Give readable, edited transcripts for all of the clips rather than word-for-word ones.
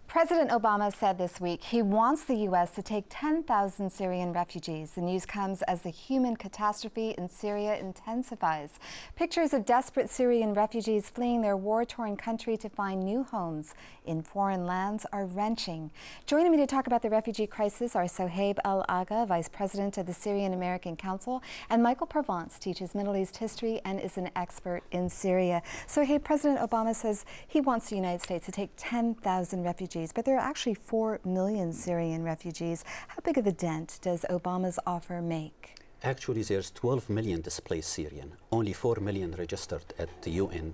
President Obama said this week he wants the U.S. to take 10,000 Syrian refugees. The news comes as the human catastrophe in Syria intensifies. Pictures of desperate Syrian refugees fleeing their war-torn country to find new homes in foreign lands are wrenching. Joining me to talk about the refugee crisis are Sohaib Al-Agha, Vice President of the Syrian American Council, and Michael Provence teaches Middle East history and is an expert in Syria. Sohaib, President Obama says he wants the United States to take 10,000 refugees. But there are actually 4 million Syrian refugees. How big of a dent does Obama's offer make? Actually, there's 12 million displaced Syrian, only 4 million registered at the UN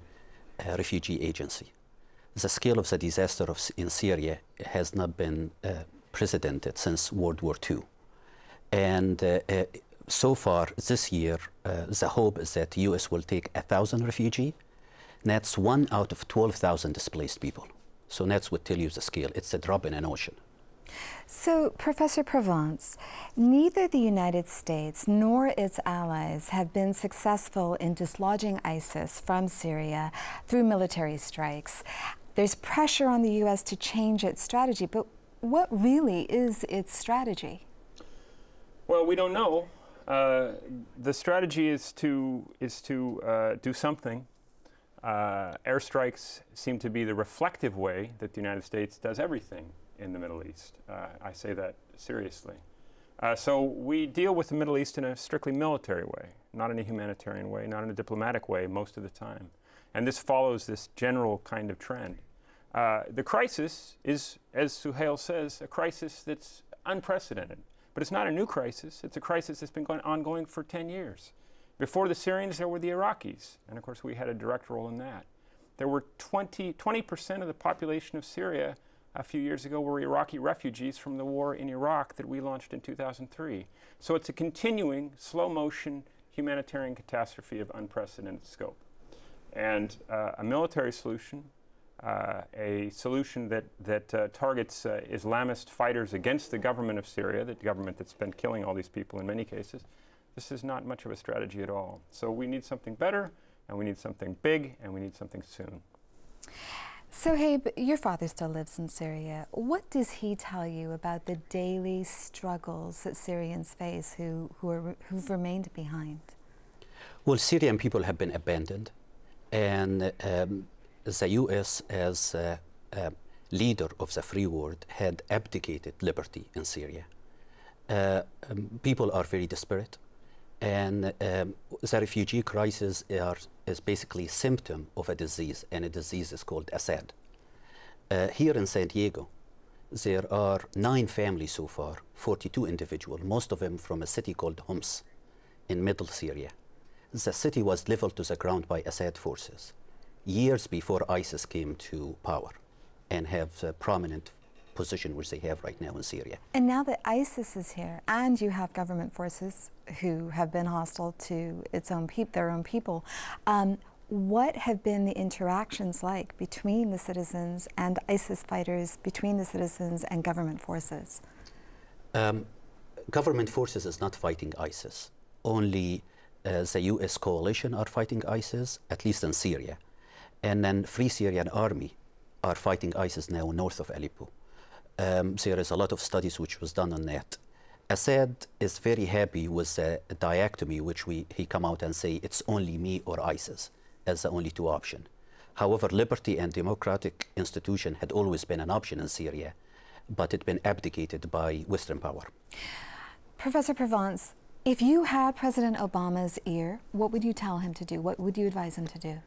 Refugee Agency. The scale of the disaster in Syria has not been precedented since World War II. And so far this year, the hope is that the US will take 1,000 refugees. That's 1 out of 12,000 displaced people. So that's what tells you the scale. It's a drop in an ocean. So, Professor Provence, neither the United States nor its allies have been successful in dislodging ISIS from Syria through military strikes. There's pressure on the U.S. to change its strategy, but what really is its strategy? Well, we don't know. The strategy is to do something. Airstrikes seem to be the reflective way that the United States does everything in the Middle East. I say that seriously. So we deal with the Middle East in a strictly military way, not in a humanitarian way, not in a diplomatic way most of the time. And this follows this general kind of trend. The crisis is, as Suhail says, a crisis that's unprecedented. But it's not a new crisis. It's a crisis that's been ongoing for 10 years. Before the Syrians, there were the Iraqis, and of course we had a direct role in that. There were 20% of the population of Syria a few years ago were Iraqi refugees from the war in Iraq that we launched in 2003. So it's a continuing, slow-motion humanitarian catastrophe of unprecedented scope. And a military solution, a solution that targets Islamist fighters against the government of Syria, the government that's been killing all these people in many cases, this is not much of a strategy at all. So we need something better, and we need something big, and we need something soon. Sohaib, your father still lives in Syria. What does he tell you about the daily struggles that Syrians face who've remained behind? Well, Syrian people have been abandoned, and the U.S. as leader of the free world had abdicated liberty in Syria. People are very desperate. And the refugee crisis is basically a symptom of a disease, and a disease is called Assad. Here in San Diego, there are 9 families so far, 42 individuals, most of them from a city called Homs in middle Syria. The city was leveled to the ground by Assad forces years before ISIS came to power and have a prominent position which they have right now in Syria. And now that ISIS is here, and you have government forces who have been hostile to their own people, what have been the interactions like between the citizens and ISIS fighters, between the citizens and government forces? Government forces is not fighting ISIS. Only the U.S. coalition are fighting ISIS, at least in Syria. And then Free Syrian Army are fighting ISIS now north of Aleppo. There is a lot of studies which was done on that. Assad is very happy with the dichotomy which he come out and say it's only me or ISIS as the only 2 options. However, liberty and democratic institution had always been an option in Syria, but it had been abdicated by Western power. Professor Provence, if you had President Obama's ear, what would you tell him to do? What would you advise him to do?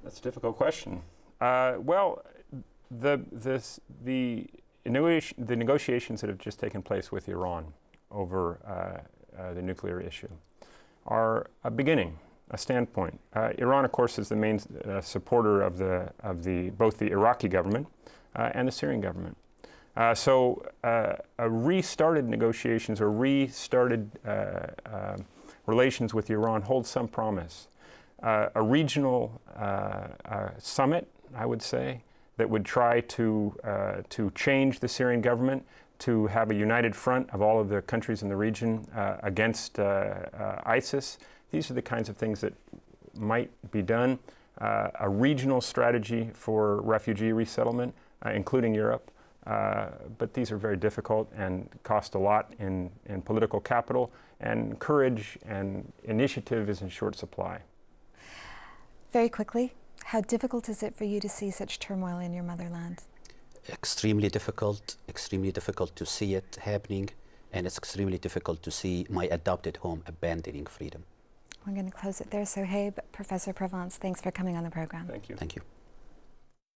That's a difficult question. Well, the negotiations that have just taken place with Iran over the nuclear issue are a beginning, a standpoint. Iran, of course, is the main supporter of both the Iraqi government and the Syrian government. So restarted negotiations or restarted relations with Iran hold some promise. A regional summit, I would say, that would try to change the Syrian government, to have a united front of all of the countries in the region against ISIS. These are the kinds of things that might be done. A regional strategy for refugee resettlement, including Europe, But these are very difficult and cost a lot in political capital, and courage and initiative is in short supply. Very quickly, how difficult is it for you to see such turmoil in your motherland? Extremely difficult to see it happening, and it's extremely difficult to see my adopted home abandoning freedom. We're going to close it there. Sohaib, Professor Provence, thanks for coming on the program. Thank you. Thank you.